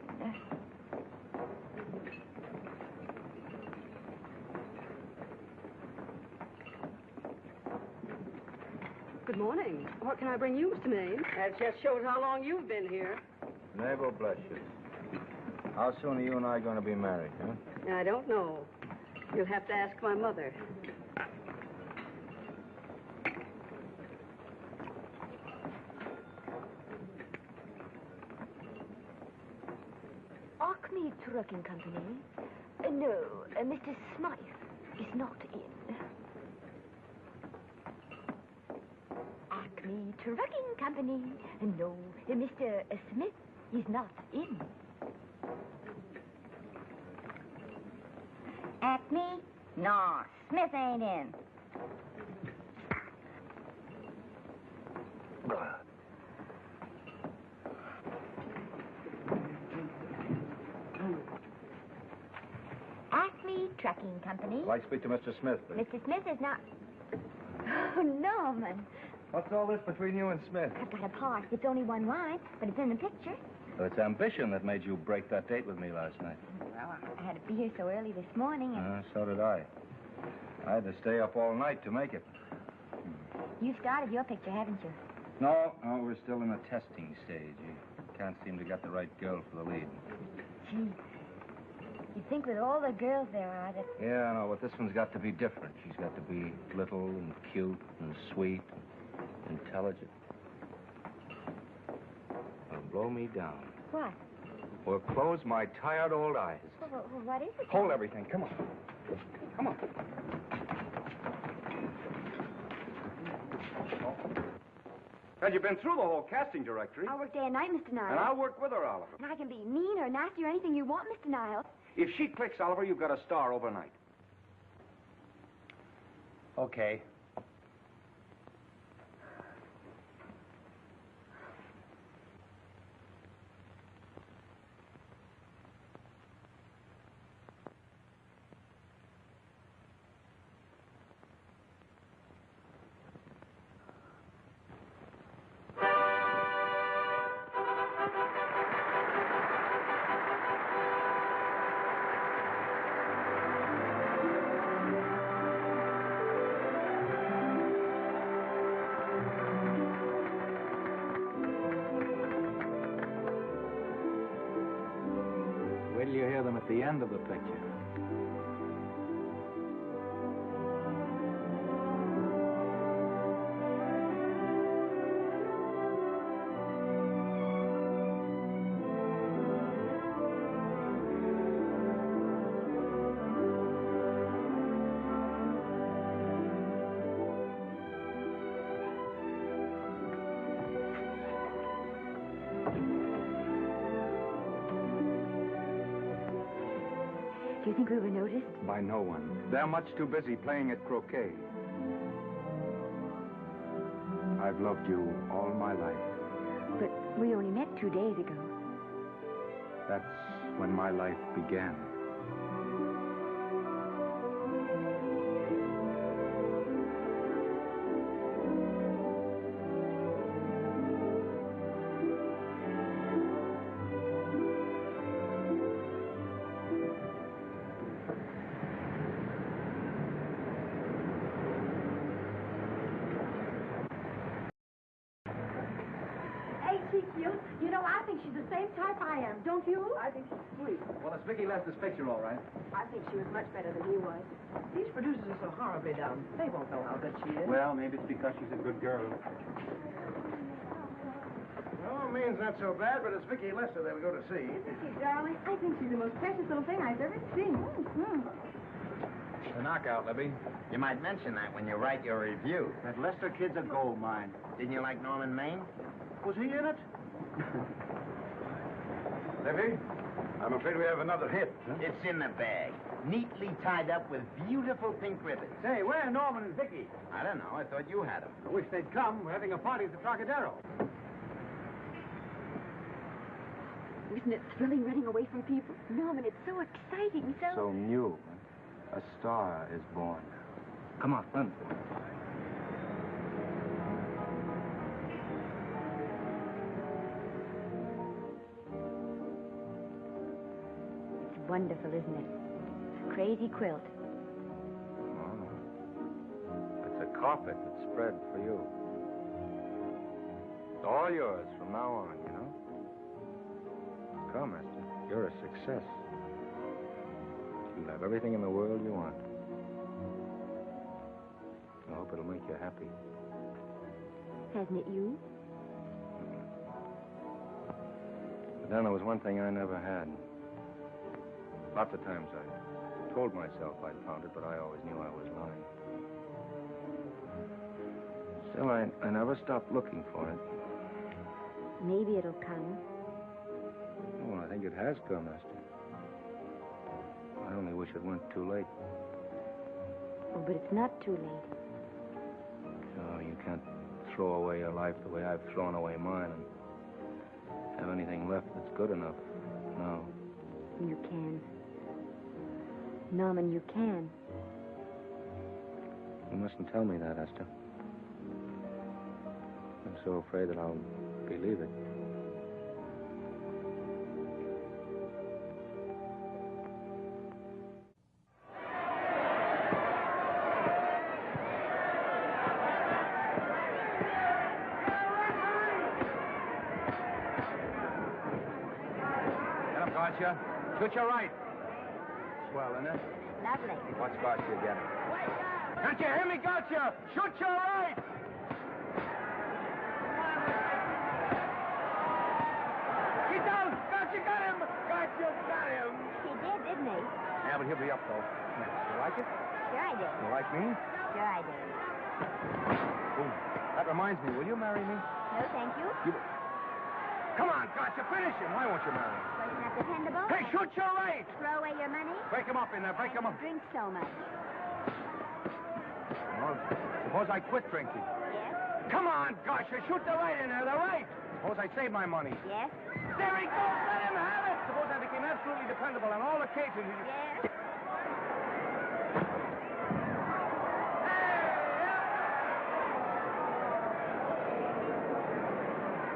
Good morning. What can I bring you, Mr. Maine? That just shows how long you've been here. Naval bless you. How soon are you and I going to be married, huh? I don't know. You'll have to ask my mother. Acme Trucking Company? No, Mr. Smythe is not in. Acme Trucking Company? No, Mr. Smith is not in. Acme? No, Smith ain't in. Acme Trucking Company? I'd like to speak to Mr. Smith, please. Mr. Smith is not... Oh, Norman. What's all this between you and Smith? I've got a part. It's only one line, but it's in the picture. So it's ambition that made you break that date with me last night. Well, I had to be here so early this morning. And So did I. I had to stay up all night to make it. You started your picture, haven't you? No, we're still in the testing stage. You can't seem to get the right girl for the lead. Gee, you'd think with all the girls there are that... Yeah, I know, but this one's got to be different. She's got to be little and cute and sweet and intelligent. It'll blow me down. What? Will close my tired old eyes. Well, what is it? Hold everything. Come on. Come on. Well, you've been through the whole casting directory. I'll work day and night, Mr. Niles. And I'll work with her, Oliver. And I can be mean or nasty or anything you want, Mr. Niles. If she clicks, Oliver, you've got a star overnight. Okay. Wait till you hear them at the end of the picture. Do you think we were noticed? By no one. They're much too busy playing at croquet. I've loved you all my life. But we only met 2 days ago. That's when my life began. pretty cute. You know, I think she's the same type I am, don't you? I think she's sweet. Well, it's Vicky Lester's picture, all right. I think she was much better than he was. These producers are so horribly down. They won't know how good she is. Well, maybe it's because she's a good girl. No, Maine's not so bad, but it's Vicky Lester that we go to see. Isn't she, darling? I think she's the most precious little thing I've ever seen. The knockout, Libby. You might mention that when you write your review. That Lester kid's a gold mine. Didn't you like Norman Maine? Was he in it? Libby, I'm afraid we have another hit. Huh? It's in the bag, neatly tied up with beautiful pink ribbons. Say, where are Norman and Vicky? I don't know. I thought you had them. I wish they'd come. We're having a party at the Trocadero. Isn't it thrilling running away from people? Norman, it's so exciting, So new. A star is born. Come on, run. It's wonderful, isn't it? A crazy quilt. Oh. It's a carpet that's spread for you. It's all yours from now on, you know? Come, Esther. You're a success. You'll have everything in the world you want. I hope it'll make you happy. Hasn't it you? But then there was one thing I never had. Lots of times I told myself I'd found it, but I always knew I was lying. Still, I never stopped looking for it. Maybe it'll come. Oh, I think it has come, Esther. I only wish it went too late. Oh, but it's not too late. Oh, you can't throw away your life the way I've thrown away mine and have anything left that's good enough. No. You can. Norman, you can. You mustn't tell me that, Esther. I'm so afraid that I'll believe it. Gotcha. Shoot your right. Swell, isn't it? Lovely. What's gotcha again? Can't you hear me, gotcha? Shoot your right. Get down. Gotcha got him. Gotcha got him. He did, didn't he? Yeah, but he'll be up, though. You like it? Sure I did. You like me? Sure I did. Oh, that reminds me. Will you marry me? No, thank you. Come on, gotcha. Finish him. Why won't you marry him? Wasn't that dependable? Hey, shoot your right. Throw away your money? Break him up in there. Break him up. Drink so much. Well, suppose I quit drinking. Yes? Come on, gotcha. Shoot the right in there. The right. Suppose I save my money. Yes? There he goes. Let him have it. Suppose I became absolutely dependable on all occasions. Yes?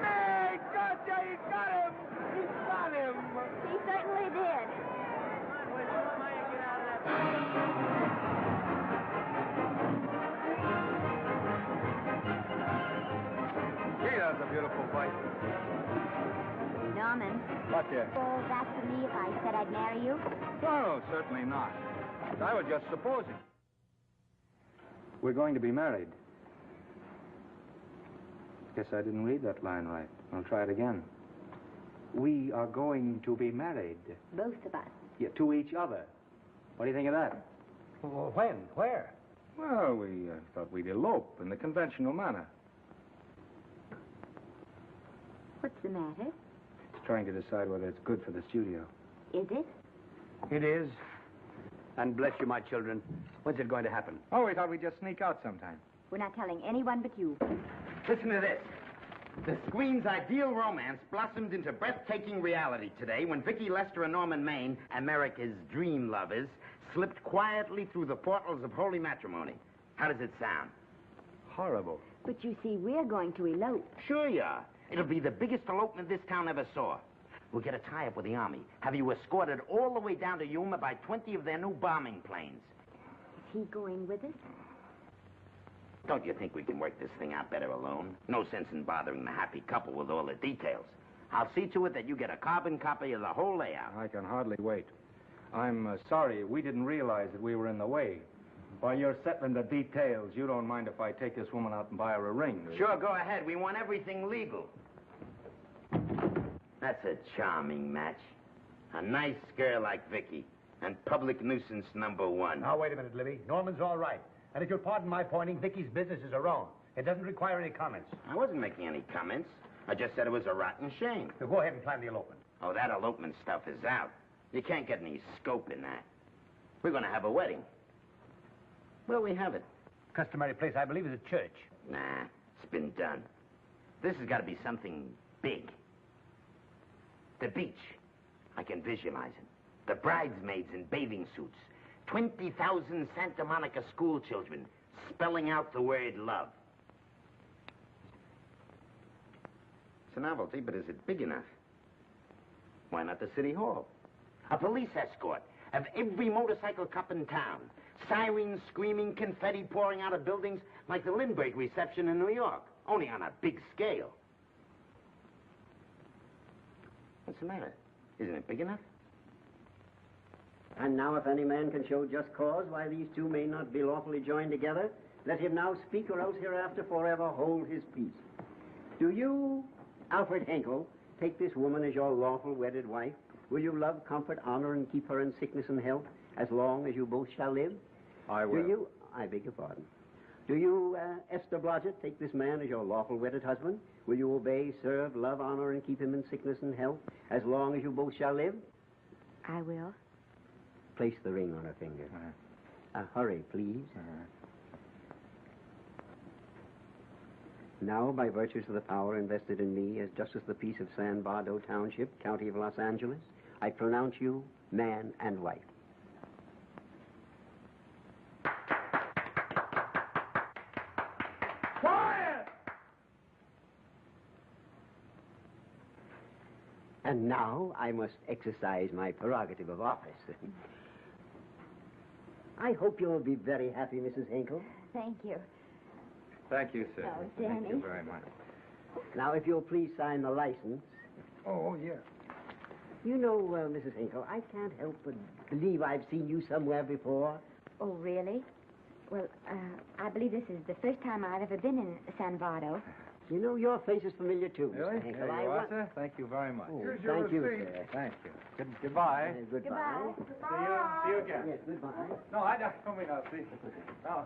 Hey, gotcha. He got him. He got him. He certainly did. Gee, that was a beautiful fight. Norman. What, dear? Fall back to me if I said I'd marry you? No, certainly not. I was just supposing. We're going to be married. Guess I didn't read that line right. I'll try it again. We are going to be married. Both of us. Yeah, to each other. What do you think of that? Well, when? Where? Well, we thought we'd elope in the conventional manner. What's the matter? It's trying to decide whether it's good for the studio. Is it? It is. And bless you, my children. When's it going to happen? Oh, we thought we'd just sneak out sometime. We're not telling anyone but you. Listen to this. The screen's ideal romance blossomed into breathtaking reality today when Vicky Lester and Norman Maine, America's dream lovers, slipped quietly through the portals of holy matrimony. How does it sound? Horrible. But you see, we're going to elope. Sure you are. It'll be the biggest elopement this town ever saw. We'll get a tie-up with the Army, have you escorted all the way down to Yuma by 20 of their new bombing planes. Is he going with us? Don't you think we can work this thing out better alone? No sense in bothering the happy couple with all the details. I'll see to it that you get a carbon copy of the whole layout. I can hardly wait. I'm sorry we didn't realize that we were in the way. While you're settling the details, you don't mind if I take this woman out and buy her a ring, do you? Sure, go ahead. We want everything legal. That's a charming match. A nice girl like Vicky. And public nuisance #1. Now, wait a minute, Libby. Norman's all right. And if you'll pardon my pointing, Vicky's businesses are wrong. It doesn't require any comments. I wasn't making any comments. I just said it was a rotten shame. So go ahead and plan the elopement. Oh, that elopement stuff is out. You can't get any scope in that. We're going to have a wedding. Where'll we have it? Customary place, I believe, is a church. Nah, it's been done. This has got to be something big. The beach. I can visualize it. The bridesmaids in bathing suits. 20,000 Santa Monica school children spelling out the word love. It's a novelty, but is it big enough? Why not the city hall? A police escort of every motorcycle cop in town. Sirens screaming, confetti pouring out of buildings like the Lindbergh reception in New York, only on a big scale. What's the matter? Isn't it big enough? And now if any man can show just cause why these two may not be lawfully joined together, let him now speak or else hereafter forever hold his peace. Do you, Alfred Henkel, take this woman as your lawful wedded wife? Will you love, comfort, honor, and keep her in sickness and health as long as you both shall live? I will. Do you, I beg your pardon. Do you, Esther Blodgett, take this man as your lawful wedded husband? Will you obey, serve, love, honor, and keep him in sickness and health as long as you both shall live? I will. Place the ring on her finger. Hurry, please. Now, by virtues of the power invested in me as Justice of the Peace of San Bardo Township, County of Los Angeles, I pronounce you man and wife. Quiet! And now I must exercise my prerogative of office. I hope you'll be very happy, Mrs. Hinkle. Thank you. Thank you, sir. Oh, Thank you Danny. very much. Now, if you'll please sign the license. Oh, yeah. You know, Mrs. Hinkle, I can't help but believe I've seen you somewhere before. Oh, really? Well, I believe this is the first time I've ever been in San Bardo. You know, your face is familiar, too, Really? Mr. Hinkle. There you are, sir. Thank you very much. Oh, thank you, sir. Thank you. Goodbye. Goodbye. See you again. Yes, goodbye. No, I don't mean I'll see. No.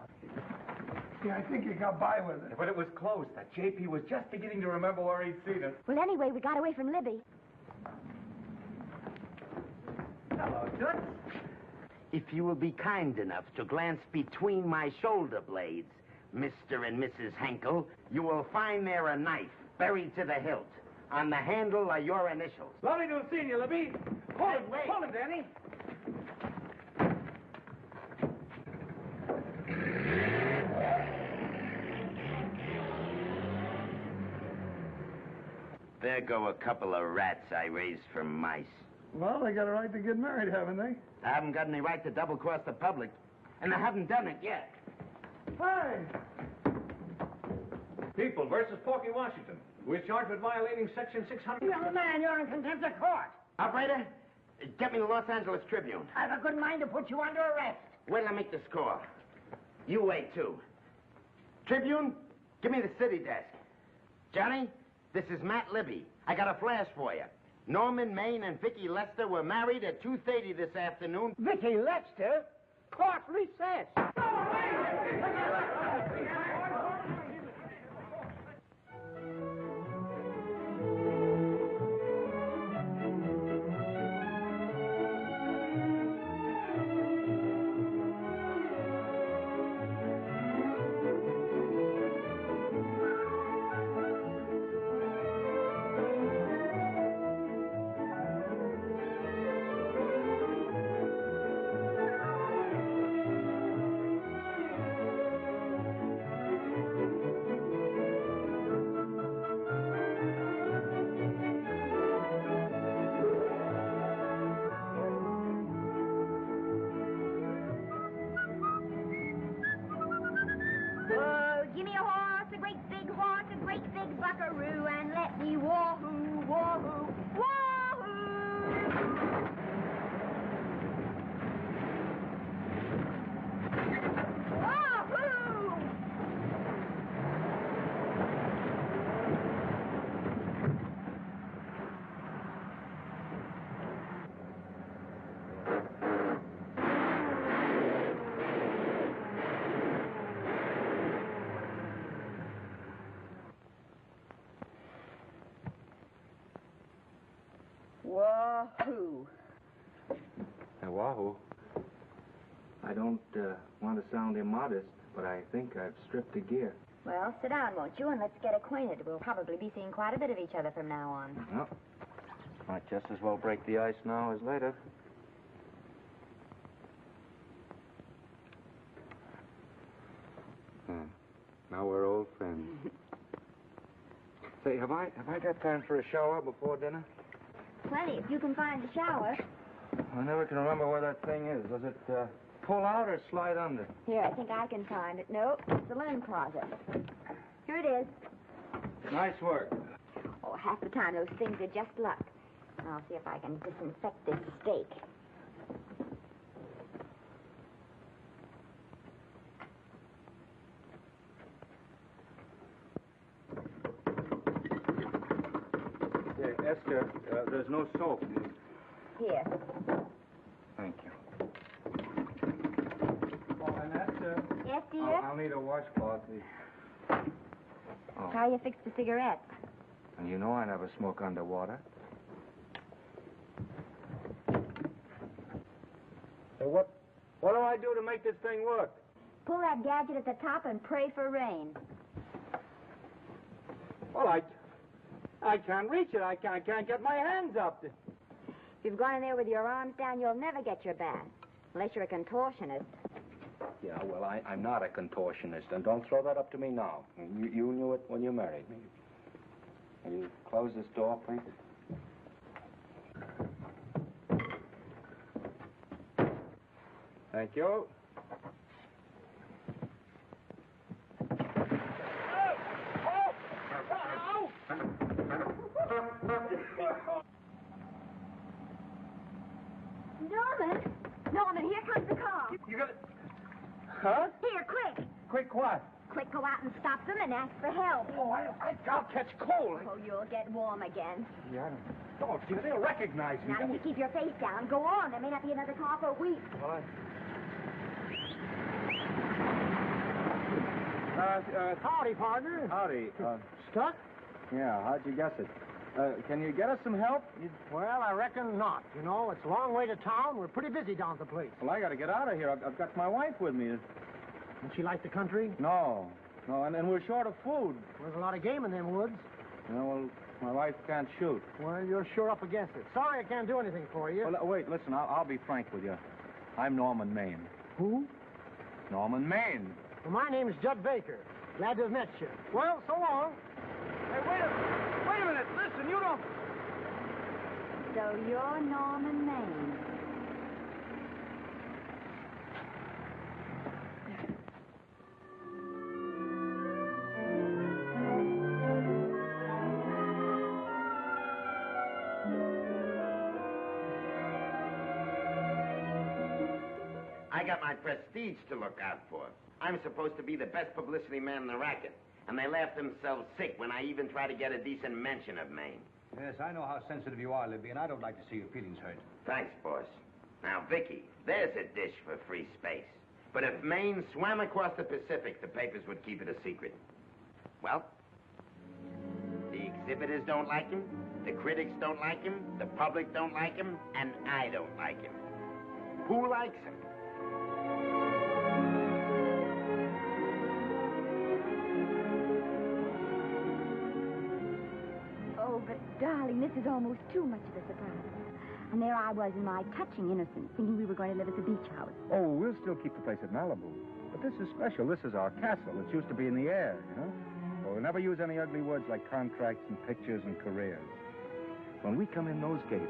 Yeah, I think he got by with it. But it was close. That JP was just beginning to remember where he'd seen it. Well, anyway, we got away from Libby. Hello, Toots. If you will be kind enough to glance between my shoulder blades, Mr. and Mrs. Henkel, you will find there a knife buried to the hilt. On the handle are your initials. Lovely to have seen you, Libby. Hold him, Danny. There go a couple of rats I raised from mice. Well, they got a right to get married, haven't they? I haven't got any right to double-cross the public, and I haven't done it yet. Hey! People versus Porky Washington. We're charged with violating Section 600. Young man, you're in contempt of court. Operator, get me the Los Angeles Tribune. I've a good mind to put you under arrest. Wait till I make the score. You wait, too. Tribune, give me the city desk. Johnny, this is Matt Libby. I got a flash for you. Norman Maine and Vicky Lester were married at 2:30 this afternoon. Vicky Lester? Court recess. Wahoo. Wahoo. I don't want to sound immodest, but I think I've stripped a gear. Well, sit down, won't you, and let's get acquainted. We'll probably be seeing quite a bit of each other from now on. Well, might just as well break the ice now as later. Now we're old friends. Say, have I got time for a shower before dinner? Plenty, if you can find a shower. I never can remember where that thing is. Does it pull out or slide under? Here, I think I can find it. No, it's the linen closet. Here it is. Nice work. Oh, half the time those things are just luck. I'll see if I can disinfect this steak. Esther, there's no soap. Here. Thank you. Oh, and Esther. Yes, dear? I'll need a washcloth. Oh. How you fix the cigarettes? And you know I never smoke underwater. Hey, what do I do to make this thing work? Pull that gadget at the top and pray for rain. Well, I can't reach it. I can't get my hands up. If you've gone in there with your arms down, you'll never get your bath. Unless you're a contortionist. Yeah, well, I'm not a contortionist, and don't throw that up to me now. You knew it when you married me. Will you close this door, please? Thank you. Norman, here comes the car. You got it? Huh? Here, quick. Quick what? Quick, go out and stop them and ask for help. Oh, I'll catch cold. Oh, you'll get warm again. Yeah, don't see, they'll recognize me. Now, if you keep your face down, go on. There may not be another car for a week. Well, Howdy, partner. Howdy. Stuck? Yeah, how'd you guess it? Can you get us some help? Well, I reckon not. You know, it's a long way to town. We're pretty busy down at the place. Well, I got to get out of here. I've got my wife with me. Doesn't she like the country? No, and we're short of food. There's a lot of game in them woods. You know, well, my wife can't shoot. Well, you're sure up against it. Sorry I can't do anything for you. Well, wait, listen, I'll be frank with you. I'm Norman Maine. Who? Norman Maine. Well, my name's Judd Baker. Glad to have met you. Well, so long. Hey, wait a minute. Listen, you don't... So you're Norman Maine. I got my prestige to look out for. I'm supposed to be the best publicity man in the racket, and they laugh themselves sick when I even try to get a decent mention of Maine. Yes, I know how sensitive you are, Libby, and I don't like to see your feelings hurt. Thanks, boss. Now, Vicky, there's a dish for free space. But if Maine swam across the Pacific, the papers would keep it a secret. Well, the exhibitors don't like him, the critics don't like him, the public don't like him, and I don't like him. Who likes him? Oh, but darling, this is almost too much of a surprise. And there I was in my touching innocence, thinking we were going to live at the beach house. Oh, we'll still keep the place at Malibu. But this is special. This is our castle. It's used to be in the air, you know? Well, we'll never use any ugly words like contracts and pictures and careers. When we come in those gates,